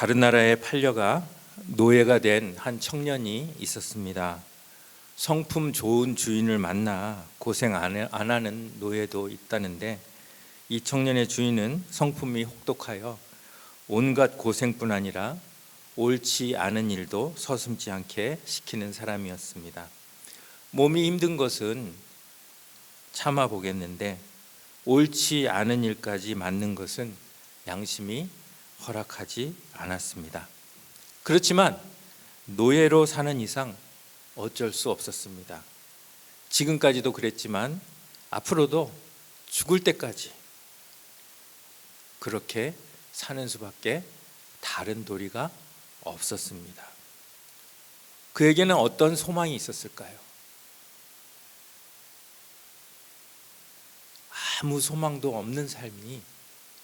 다른 나라에 팔려가 노예가 된 한 청년이 있었습니다. 성품 좋은 주인을 만나 고생 안 하는 노예도 있다는데, 이 청년의 주인은 성품이 혹독하여 온갖 고생뿐 아니라 옳지 않은 일도 서슴지 않게 시키는 사람이었습니다. 몸이 힘든 것은 참아 보겠는데 옳지 않은 일까지 맡는 것은 양심이 허락하지 않았습니다. 그렇지만 노예로 사는 이상 어쩔 수 없었습니다. 지금까지도 그랬지만 앞으로도 죽을 때까지 그렇게 사는 수밖에 다른 도리가 없었습니다. 그에게는 어떤 소망이 있었을까요? 아무 소망도 없는 삶이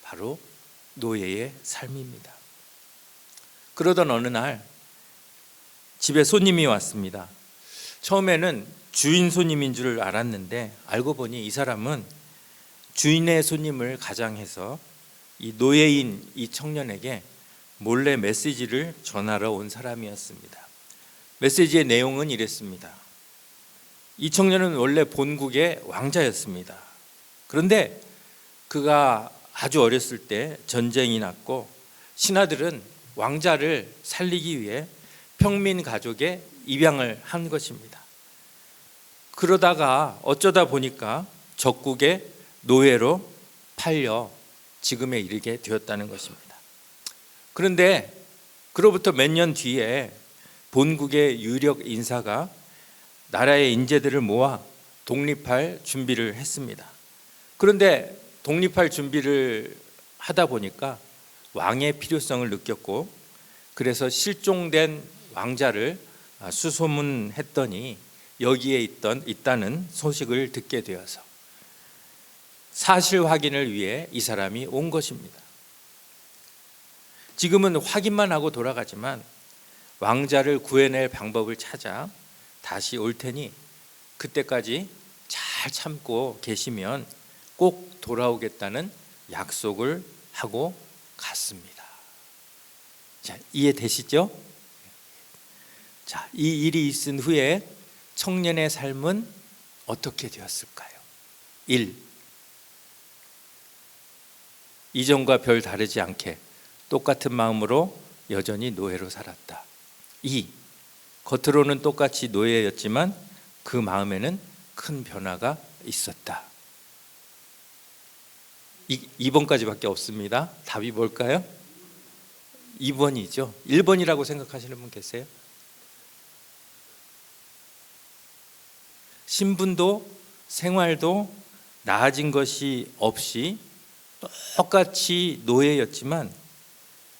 바로 노예의 삶입니다. 그러던 어느 날 집에 손님이 왔습니다. 처음에는 주인 손님인 줄 알았는데 알고 보니 이 사람은 주인의 손님을 가장해서 이 노예인 이 청년에게 몰래 메시지를 전하러 온 사람이었습니다. 메시지의 내용은 이랬습니다. 이 청년은 원래 본국의 왕자였습니다. 그런데 그가 아주 어렸을 때 전쟁이 났고 신하들은 왕자를 살리기 위해 평민 가족에 입양을 한 것입니다. 그러다가 어쩌다 보니까 적국의 노예로 팔려 지금에 이르게 되었다는 것입니다. 그런데 그로부터 몇 년 뒤에 본국의 유력 인사가 나라의 인재들을 모아 독립할 준비를 했습니다. 그런데 독립할 준비를 하다 보니까 왕의 필요성을 느꼈고, 그래서 실종된 왕자를 수소문했더니 여기에 있다는 소식을 듣게 되어서 사실 확인을 위해 이 사람이 온 것입니다. 지금은 확인만 하고 돌아가지만 왕자를 구해낼 방법을 찾아 다시 올 테니 그때까지 잘 참고 계시면 꼭 돌아오겠다는 약속을 하고 갔습니다. 자, 이해되시죠? 자, 이 일이 있은 후에 청년의 삶은 어떻게 되었을까요? 1. 이전과 별 다르지 않게 똑같은 마음으로 여전히 노예로 살았다. 2. 겉으로는 똑같이 노예였지만 그 마음에는 큰 변화가 있었다. 2번까지밖에 없습니다. 답이 뭘까요? 2번이죠. 1번이라고 생각하시는 분 계세요? 신분도 생활도 나아진 것이 없이 똑같이 노예였지만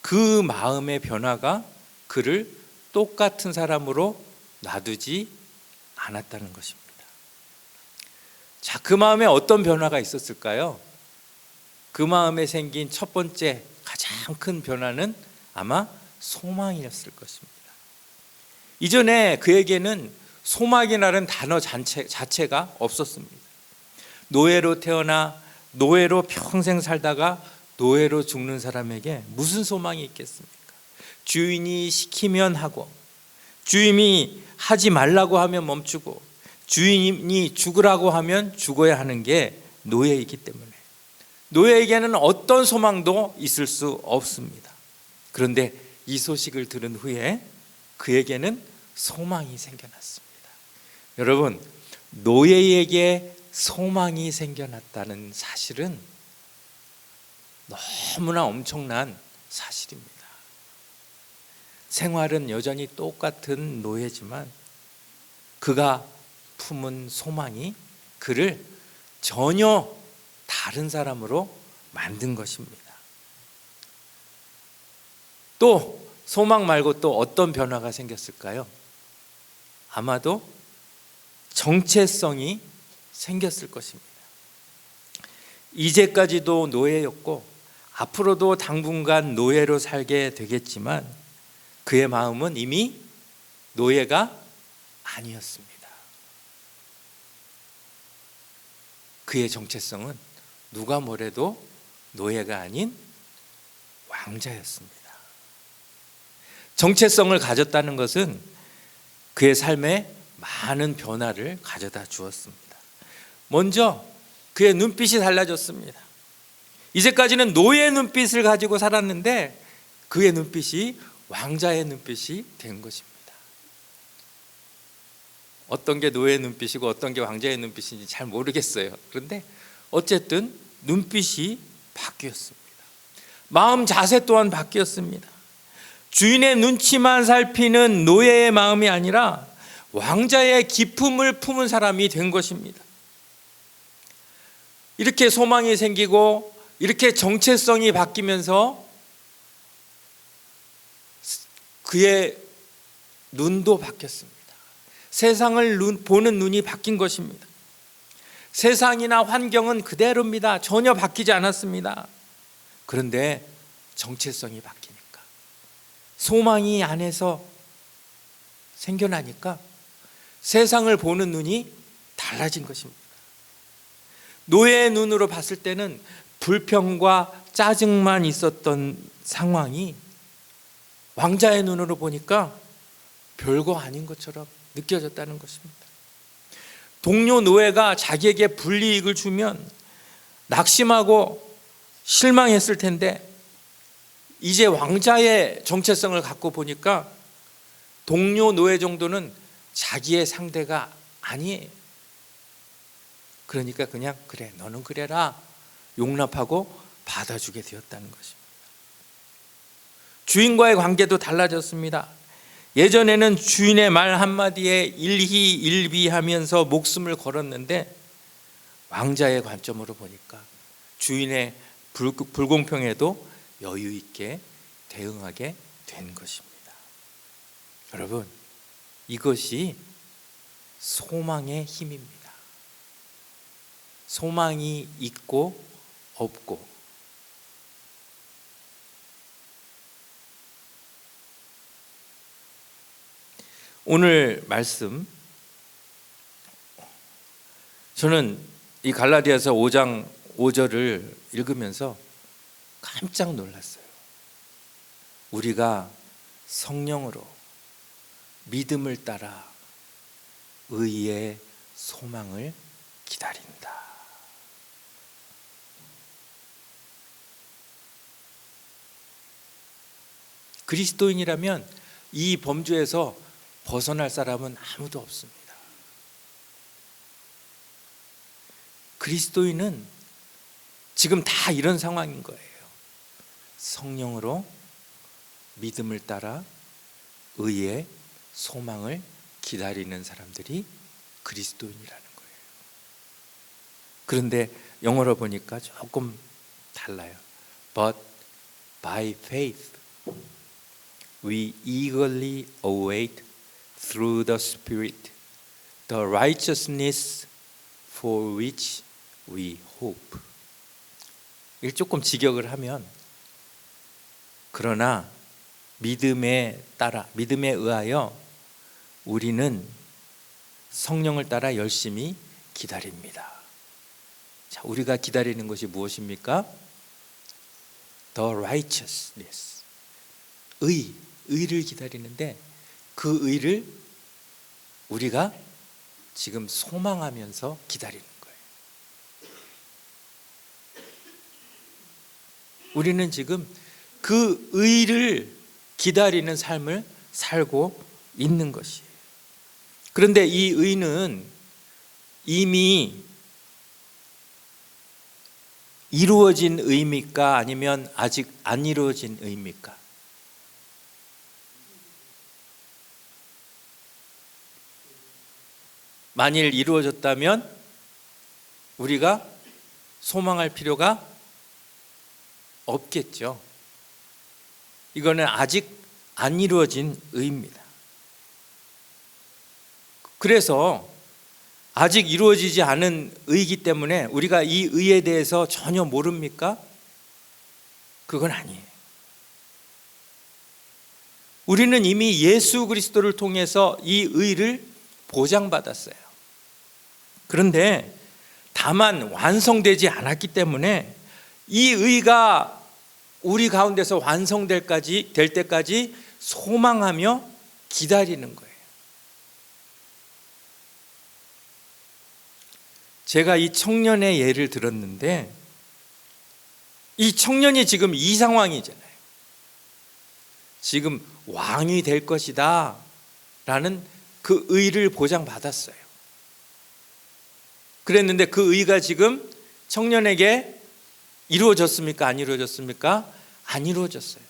그 마음의 변화가 그를 똑같은 사람으로 놔두지 않았다는 것입니다. 자, 그 마음에 어떤 변화가 있었을까요? 그 마음에 생긴 첫 번째 가장 큰 변화는 아마 소망이었을 것입니다. 이전에 그에게는 소망이라는 단어 자체가 없었습니다. 노예로 태어나 노예로 평생 살다가 노예로 죽는 사람에게 무슨 소망이 있겠습니까? 주인이 시키면 하고, 주인이 하지 말라고 하면 멈추고, 주인이 죽으라고 하면 죽어야 하는 게 노예이기 때문에 노예에게는 어떤 소망도 있을 수 없습니다. 그런데 이 소식을 들은 후에 그에게는 소망이 생겨났습니다. 여러분, 노예에게 소망이 생겨났다는 사실은 너무나 엄청난 사실입니다. 생활은 여전히 똑같은 노예지만 그가 품은 소망이 그를 전혀 다른 사람으로 만든 것입니다. 또 소망 말고 또 어떤 변화가 생겼을까요? 아마도 정체성이 생겼을 것입니다. 이제까지도 노예였고 앞으로도 당분간 노예로 살게 되겠지만 그의 마음은 이미 노예가 아니었습니다. 그의 정체성은 누가 뭐래도 노예가 아닌 왕자였습니다. 정체성을 가졌다는 것은 그의 삶에 많은 변화를 가져다 주었습니다. 먼저 그의 눈빛이 달라졌습니다. 이제까지는 노예의 눈빛을 가지고 살았는데 그의 눈빛이 왕자의 눈빛이 된 것입니다. 어떤 게 노예의 눈빛이고 어떤 게 왕자의 눈빛인지 잘 모르겠어요. 그런데 어쨌든 눈빛이 바뀌었습니다. 마음 자세 또한 바뀌었습니다. 주인의 눈치만 살피는 노예의 마음이 아니라 왕자의 기품을 품은 사람이 된 것입니다. 이렇게 소망이 생기고 이렇게 정체성이 바뀌면서 그의 눈도 바뀌었습니다. 세상을 보는 눈이 바뀐 것입니다. 세상이나 환경은 그대로입니다. 전혀 바뀌지 않았습니다. 그런데 정체성이 바뀌니까, 소망이 안에서 생겨나니까 세상을 보는 눈이 달라진 것입니다. 노예의 눈으로 봤을 때는 불평과 짜증만 있었던 상황이 왕자의 눈으로 보니까 별거 아닌 것처럼 느껴졌다는 것입니다. 동료 노예가 자기에게 불이익을 주면 낙심하고 실망했을 텐데 이제 왕자의 정체성을 갖고 보니까 동료 노예 정도는 자기의 상대가 아니에요. 그러니까 그냥 그래, 너는 그래라 용납하고 받아주게 되었다는 것입니다. 주인과의 관계도 달라졌습니다. 예전에는 주인의 말 한마디에 일희일비하면서 목숨을 걸었는데 왕자의 관점으로 보니까 주인의 불공평에도 여유 있게 대응하게 된 것입니다. 여러분, 이것이 소망의 힘입니다. 소망이 있고 없고, 오늘 말씀, 저는 이 갈라디아서 5장 5절을 읽으면서 깜짝 놀랐어요. 우리가 성령으로 믿음을 따라 의의 소망을 기다린다. 그리스도인이라면 이 범주에서 벗어날 사람은 아무도 없습니다. 그리스도인은 지금 다 이런 상황인 거예요. 성령으로 믿음을 따라 의의 소망을 기다리는 사람들이 그리스도인이라는 거예요. 그런데 영어로 보니까 조금 달라요. But by faith we eagerly await through the Spirit the righteousness for which we hope. 이걸 조금 직역을 하면, 그러나 믿음에 의하여 우리는 성령을 따라 열심히 기다립니다. 자, 우리가 기다리는 것이 무엇입니까? The righteousness, 의를 기다리는데 그 의를 우리가 지금 소망하면서 기다리는 거예요. 우리는 지금 그 의를 기다리는 삶을 살고 있는 것이에요. 그런데 이 의는 이미 이루어진 의입니까? 아니면 아직 안 이루어진 의입니까? 만일 이루어졌다면 우리가 소망할 필요가 없겠죠. 이거는 아직 안 이루어진 의입니다. 그래서 아직 이루어지지 않은 의이기 때문에 우리가 이 의에 대해서 전혀 모릅니까? 그건 아니에요. 우리는 이미 예수 그리스도를 통해서 이 의를 보장받았어요. 그런데 다만 완성되지 않았기 때문에 이 의가 우리 가운데서 완성될 때까지 소망하며 기다리는 거예요. 제가 이 청년의 예를 들었는데, 이 청년이 지금 이 상황이잖아요. 지금 왕이 될 것이다 라는 그 의를 보장받았어요. 그랬는데 그 의가 지금 청년에게 이루어졌습니까? 안 이루어졌습니까? 안 이루어졌어요.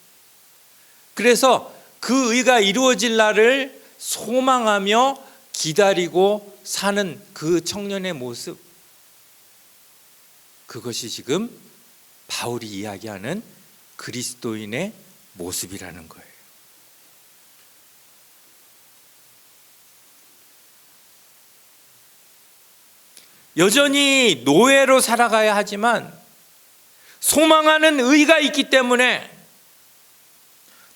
그래서 그 의가 이루어질 날을 소망하며 기다리고 사는 그 청년의 모습, 그것이 지금 바울이 이야기하는 그리스도인의 모습이라는 거예요. 여전히 노예로 살아가야 하지만 소망하는 의가 있기 때문에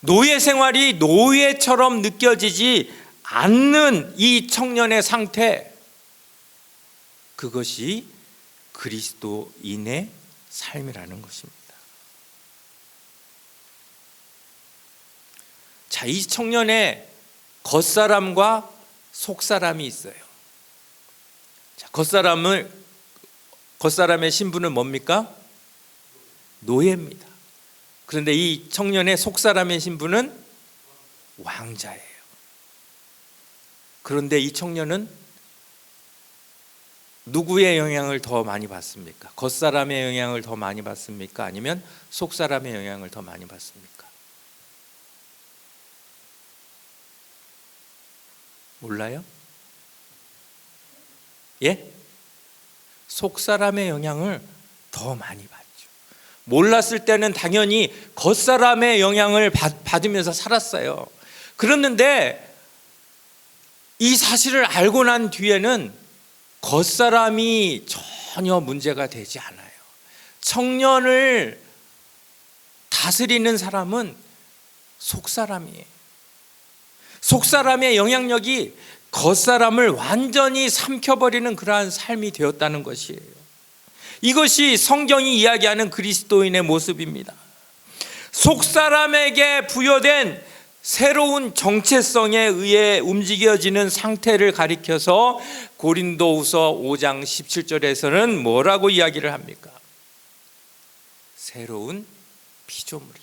노예 생활이 노예처럼 느껴지지 않는 이 청년의 상태, 그것이 그리스도인의 삶이라는 것입니다. 자, 이 청년의 겉사람과 속사람이 있어요. 자, 겉사람의 신분은 뭡니까? 노예입니다. 그런데 이 청년의 속사람의 신분은 왕자예요. 그런데 이 청년은 누구의 영향을 더 많이 받습니까? 겉사람의 영향을 더 많이 받습니까? 아니면 속사람의 영향을 더 많이 받습니까? 몰라요? 예? 속사람의 영향을 더 많이 받죠. 몰랐을 때는 당연히 겉사람의 영향을 받으면서 살았어요. 그랬는데 이 사실을 알고 난 뒤에는 겉사람이 전혀 문제가 되지 않아요. 청년을 다스리는 사람은 속사람이에요. 속사람의 영향력이 겉사람을 완전히 삼켜버리는 그러한 삶이 되었다는 것이에요. 이것이 성경이 이야기하는 그리스도인의 모습입니다. 속사람에게 부여된 새로운 정체성에 의해 움직여지는 상태를 가리켜서 고린도후서 5장 17절에서는 뭐라고 이야기를 합니까? 새로운 피조물이다.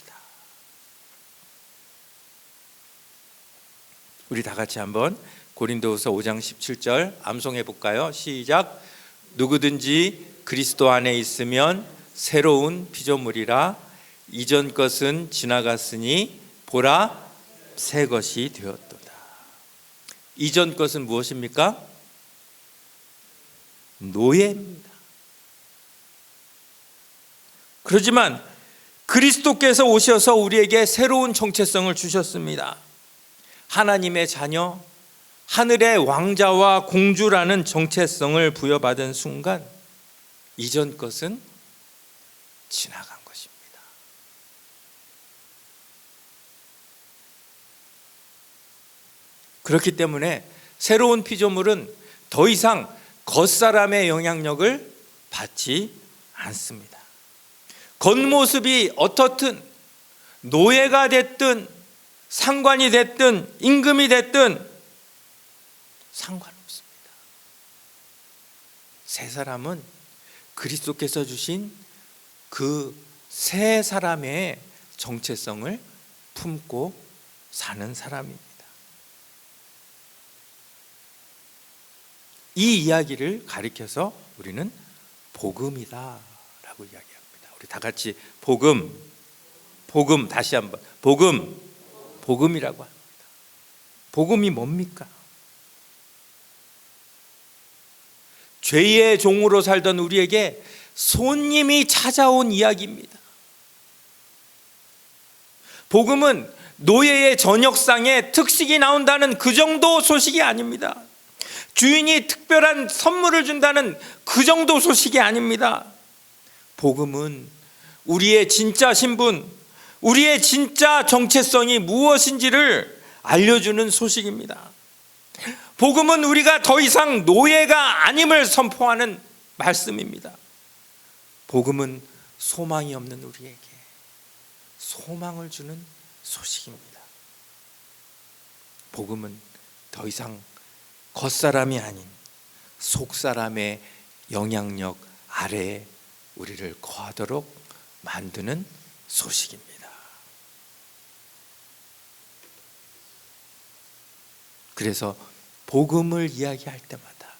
우리 다 같이 한번 고린도후서 5장 17절 암송해 볼까요? 시작. 누구든지 그리스도 안에 있으면 새로운 피조물이라, 이전 것은 지나갔으니 보라 새 것이 되었도다. 이전 것은 무엇입니까? 노예입니다. 그렇지만 그리스도께서 오셔서 우리에게 새로운 정체성을 주셨습니다. 하나님의 자녀, 하늘의 왕자와 공주라는 정체성을 부여받은 순간 이전 것은 지나간 것입니다. 그렇기 때문에 새로운 피조물은 더 이상 겉사람의 영향력을 받지 않습니다. 겉모습이 어떻든 노예가 됐든 상관이 됐든 임금이 됐든 상관없습니다. 새 사람은 그리스도께서 주신 그 새 사람의 정체성을 품고 사는 사람입니다. 이 이야기를 가리켜서 우리는 복음이다 라고 이야기합니다. 우리 다 같이 복음 다시 한번 복음이라고 합니다. 복음이 뭡니까? 죄의 종으로 살던 우리에게 손님이 찾아온 이야기입니다. 복음은 노예의 전역상에 특식이 나온다는 그 정도 소식이 아닙니다. 주인이 특별한 선물을 준다는 그 정도 소식이 아닙니다. 복음은 우리의 진짜 신분, 우리의 진짜 정체성이 무엇인지를 알려주는 소식입니다. 복음은 우리가 더 이상 노예가 아님을 선포하는 말씀입니다. 복음은 소망이 없는 우리에게 소망을 주는 소식입니다. 복음은 더 이상 겉사람이 아닌 속사람의 영향력 아래에 우리를 거하도록 만드는 소식입니다. 그래서 복음을 이야기할 때마다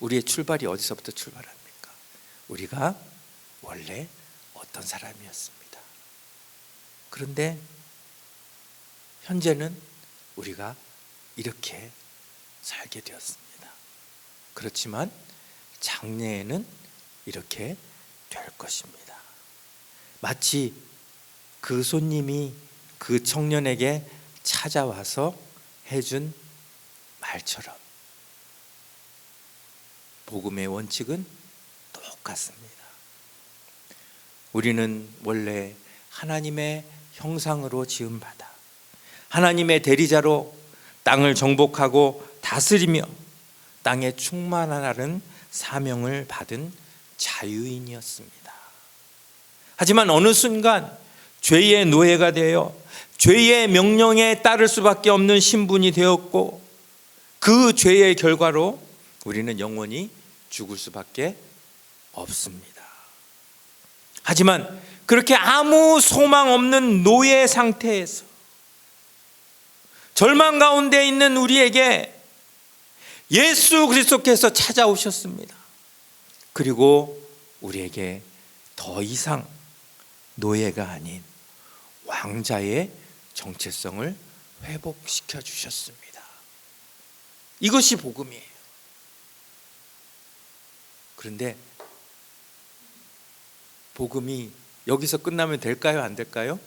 우리의 출발이 어디서부터 출발합니까? 우리가 원래 어떤 사람이었습니다. 그런데 현재는 우리가 이렇게 살게 되었습니다. 그렇지만 장래에는 이렇게 될 것입니다. 마치 그 손님이 그 청년에게 찾아와서 해준 말처럼 복음의 원칙은 똑같습니다. 우리는 원래 하나님의 형상으로 지음받아 하나님의 대리자로 땅을 정복하고 다스리며 땅에 충만하라는 사명을 받은 자유인이었습니다. 하지만 어느 순간 죄의 노예가 되어 죄의 명령에 따를 수밖에 없는 신분이 되었고 그 죄의 결과로 우리는 영원히 죽을 수밖에 없습니다. 하지만 그렇게 아무 소망 없는 노예 상태에서 절망 가운데 있는 우리에게 예수 그리스도께서 찾아오셨습니다. 그리고 우리에게 더 이상 노예가 아닌 왕자의 정체성을 회복시켜 주셨습니다. 이것이 복음이에요. 그런데 복음이 여기서 끝나면 될까요? 안 될까요?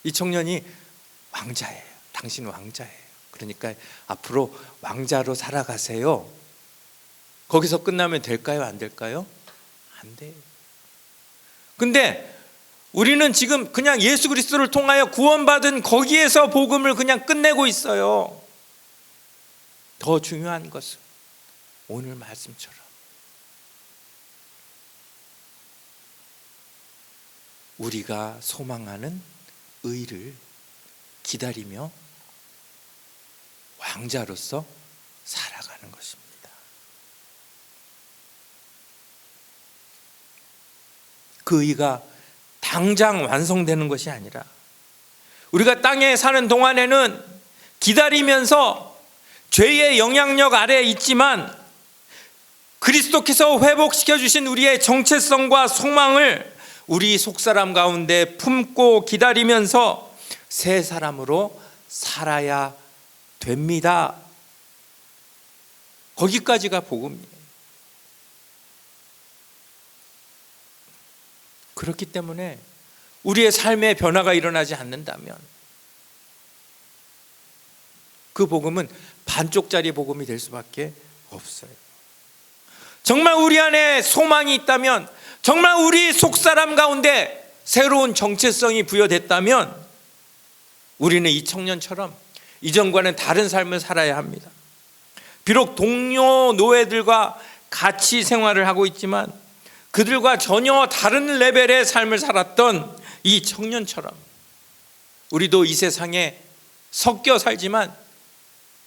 이 청년이 왕자예요. 당신 왕자예요. 그러니까 앞으로 왕자로 살아가세요. 거기서 끝나면 될까요? 안 될까요? 안 돼요. 근데 우리는 지금 그냥 예수 그리스도를 통하여 구원받은 거기에서 복음을 그냥 끝내고 있어요. 더 중요한 것은 오늘 말씀처럼 우리가 소망하는 의를 기다리며 왕자로서 살아가는 것입니다. 그 의가 당장 완성되는 것이 아니라 우리가 땅에 사는 동안에는 기다리면서 죄의 영향력 아래에 있지만 그리스도께서 회복시켜 주신 우리의 정체성과 소망을 우리 속사람 가운데 품고 기다리면서 새 사람으로 살아야 됩니다. 거기까지가 복음이에요. 그렇기 때문에 우리의 삶에 변화가 일어나지 않는다면 그 복음은 반쪽짜리 복음이 될 수밖에 없어요. 정말 우리 안에 소망이 있다면, 정말 우리 속사람 가운데 새로운 정체성이 부여됐다면 우리는 이 청년처럼 이전과는 다른 삶을 살아야 합니다. 비록 동료 노예들과 같이 생활을 하고 있지만 그들과 전혀 다른 레벨의 삶을 살았던 이 청년처럼 우리도 이 세상에 섞여 살지만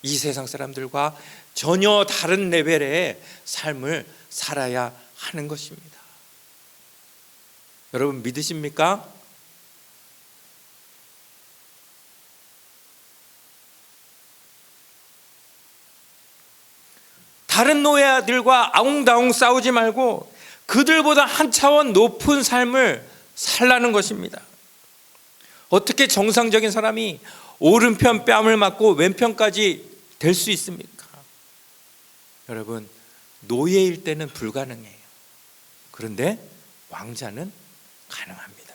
이 세상 사람들과 전혀 다른 레벨의 삶을 살아야 하는 것입니다. 여러분 믿으십니까? 다른 노예들과 아웅다웅 싸우지 말고 그들보다 한 차원 높은 삶을 살라는 것입니다. 어떻게 정상적인 사람이 오른편 뺨을 맞고 왼편까지 될 수 있습니까? 여러분, 노예일 때는 불가능해요. 그런데 왕자는 가능합니다.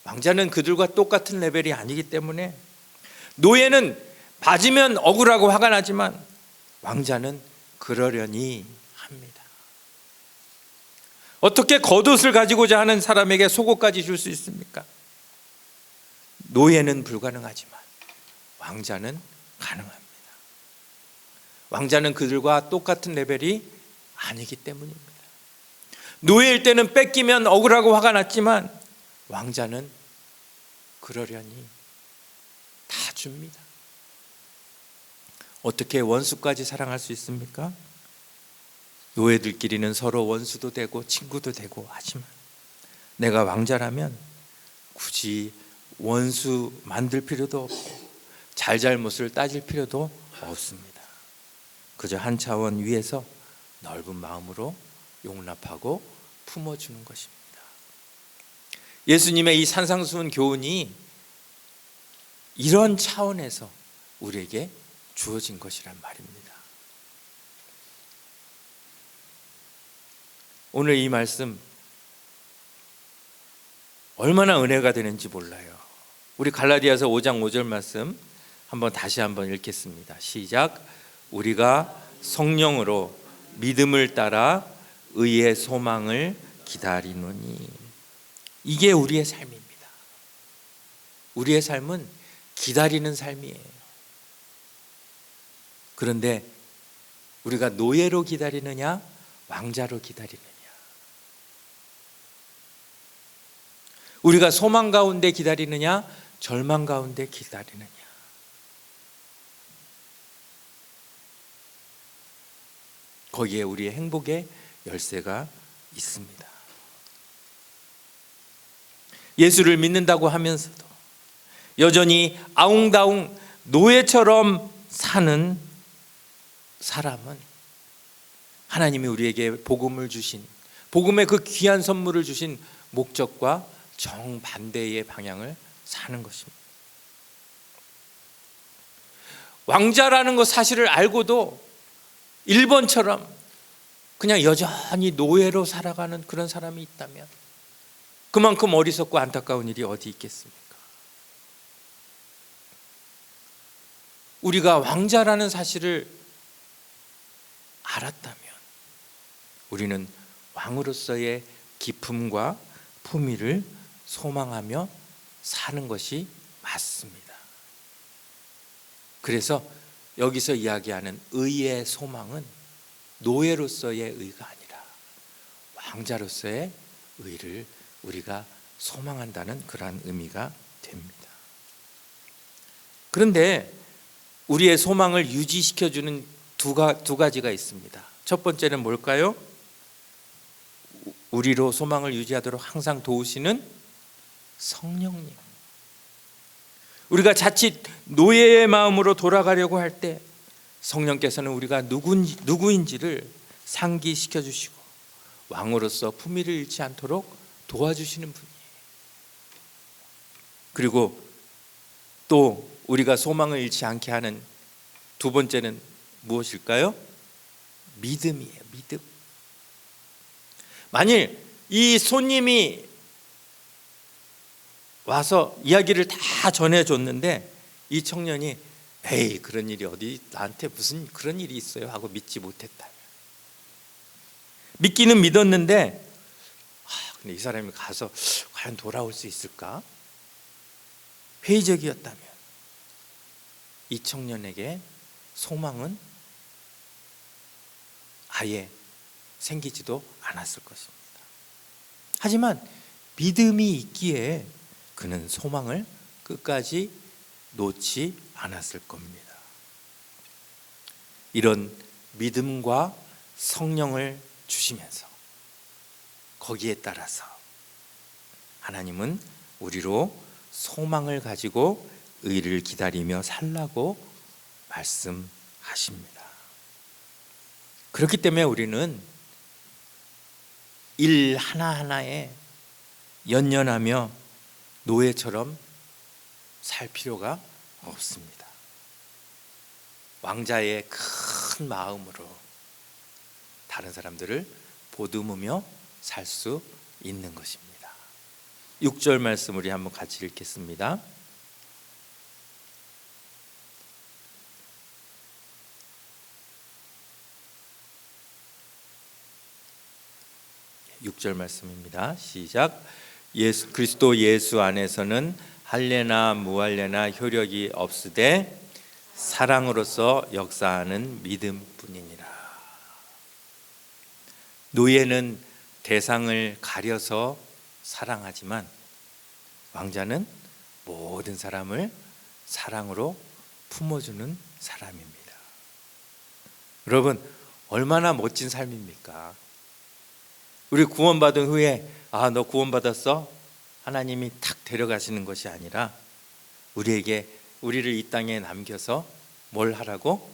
왕자는 그들과 똑같은 레벨이 아니기 때문에 노예는 맞으면 억울하고 화가 나지만 왕자는 그러려니 합니다. 어떻게 겉옷을 가지고자 하는 사람에게 속옷까지 줄 수 있습니까? 노예는 불가능하지만 왕자는 가능합니다. 왕자는 그들과 똑같은 레벨이 아니기 때문입니다. 노예일 때는 뺏기면 억울하고 화가 났지만 왕자는 그러려니 줍니다. 어떻게 원수까지 사랑할 수 있습니까? 노예들끼리는 서로 원수도 되고 친구도 되고 하지만 내가 왕자라면 굳이 원수 만들 필요도 없고 잘잘못을 따질 필요도 없습니다. 그저 한 차원 위에서 넓은 마음으로 용납하고 품어주는 것입니다. 예수님의 이 산상수훈 교훈이 이런 차원에서 우리에게 주어진 것이란 말입니다. 오늘 이 말씀 얼마나 은혜가 되는지 몰라요. 우리 갈라디아서 5장 5절 말씀 다시 한번 읽겠습니다. 시작. 우리가 성령으로 믿음을 따라 의의 소망을 기다리노니. 이게 우리의 삶입니다. 우리의 삶은 기다리는 삶이에요. 그런데 우리가 노예로 기다리느냐 왕자로 기다리느냐, 우리가 소망 가운데 기다리느냐 절망 가운데 기다리느냐, 거기에 우리의 행복의 열쇠가 있습니다. 예수를 믿는다고 하면서도 여전히 아웅다웅 노예처럼 사는 사람은 하나님이 우리에게 복음을 주신, 복음의 그 귀한 선물을 주신 목적과 정반대의 방향을 사는 것입니다. 왕자라는 것 사실을 알고도 1번처럼 그냥 여전히 노예로 살아가는 그런 사람이 있다면 그만큼 어리석고 안타까운 일이 어디 있겠습니까? 우리가 왕자라는 사실을 알았다면 우리는 왕으로서의 기쁨과 품위를 소망하며 사는 것이 맞습니다. 그래서 여기서 이야기하는 의의 소망은 노예로서의 의가 아니라 왕자로서의 의를 우리가 소망한다는 그러한 의미가 됩니다. 그런데 우리의 소망을 유지시켜주는 두 가지가 있습니다. 첫 번째는 뭘까요? 우리로 소망을 유지하도록 항상 도우시는 성령님. 우리가 자칫 노예의 마음으로 돌아가려고 할 때 성령께서는 우리가 누구인지를 상기시켜 주시고 왕으로서 품위를 잃지 않도록 도와주시는 분이에요. 그리고 또 우리가 소망을 잃지 않게 하는 두 번째는 무엇일까요? 믿음이에요. 믿음. 만일 이 손님이 와서 이야기를 다 전해줬는데 이 청년이 에이 그런 일이 어디 나한테 무슨 그런 일이 있어요 하고 믿지 못했다. 믿기는 믿었는데 근데 이 사람이 가서 과연 돌아올 수 있을까? 회의적이었다면 이 청년에게 소망은 아예 생기지도 않았을 것입니다. 하지만 믿음이 있기에 그는 소망을 끝까지 놓지 않았을 겁니다. 이런 믿음과 성령을 주시면서 거기에 따라서 하나님은 우리로 소망을 가지고 의를 기다리며 살라고 말씀하십니다. 그렇기 때문에 우리는 일 하나하나에 연연하며 노예처럼 살 필요가 없습니다. 왕자의 큰 마음으로 다른 사람들을 보듬으며 살 수 있는 것입니다. 6절 말씀 우리 한번 같이 읽겠습니다. (6절) 말씀입니다. 시작. 그리스도 예수 안에서는 할례나 무할례나 효력이 없으되 사랑으로서 역사하는 믿음뿐이니라. 노예는 대상을 가려서 사랑하지만 왕자는 모든 사람을 사랑으로 품어주는 사람입니다. 여러분, 얼마나 멋진 삶입니까? 우리 구원받은 후에 너 구원받았어? 하나님이 탁 데려가시는 것이 아니라 우리를 이 땅에 남겨서 뭘 하라고?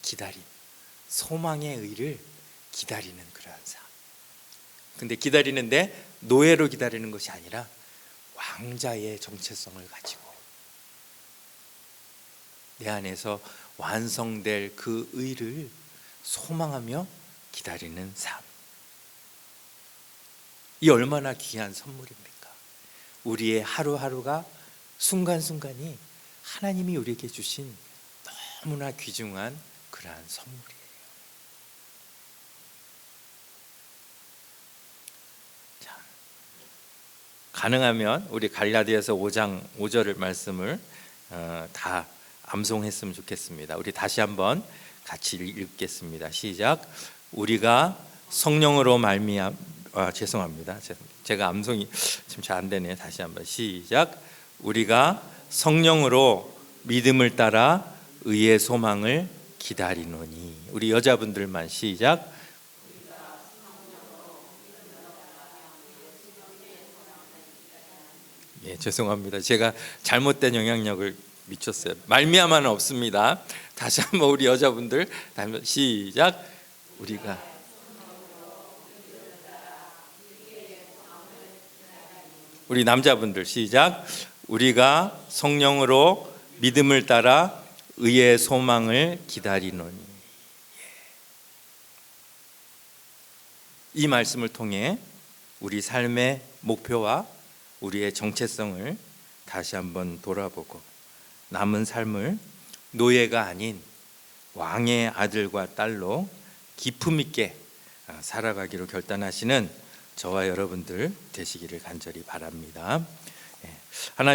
기다림, 소망의 의를 기다리는 그러한 삶. 근데 기다리는데 노예로 기다리는 것이 아니라 왕자의 정체성을 가지고 내 안에서 완성될 그 의를 소망하며 기다리는 삶. 이 얼마나 귀한 선물입니까? 우리의 하루하루가 순간순간이 하나님이 우리에게 주신 너무나 귀중한 그러한 선물이에요. 자, 가능하면 우리 갈라디아서 5장 5절의 말씀을 다 암송했으면 좋겠습니다. 우리 다시 한번 같이 읽겠습니다. 시작. 우리가 성령으로 죄송합니다. 제가 암송이 좀 잘 안 되네요. 다시 한번 시작. 우리가 성령으로 믿음을 따라 의의 소망을 기다리노니. 우리 여자분들만 시작. 예, 죄송합니다. 제가 잘못된 영향력을 미쳤어요. 말미암아는 없습니다. 다시 한번 우리 여자분들 시작. 우리 남자분들 시작. 우리가 성령으로 믿음을 따라 의의 소망을 기다리노니. 이 말씀을 통해 우리 삶의 목표와 우리의 정체성을 다시 한번 돌아보고 남은 삶을 노예가 아닌 왕의 아들과 딸로 기품 있게 살아가기로 결단하시는 저와 여러분들 되시기를 간절히 바랍니다. 하나님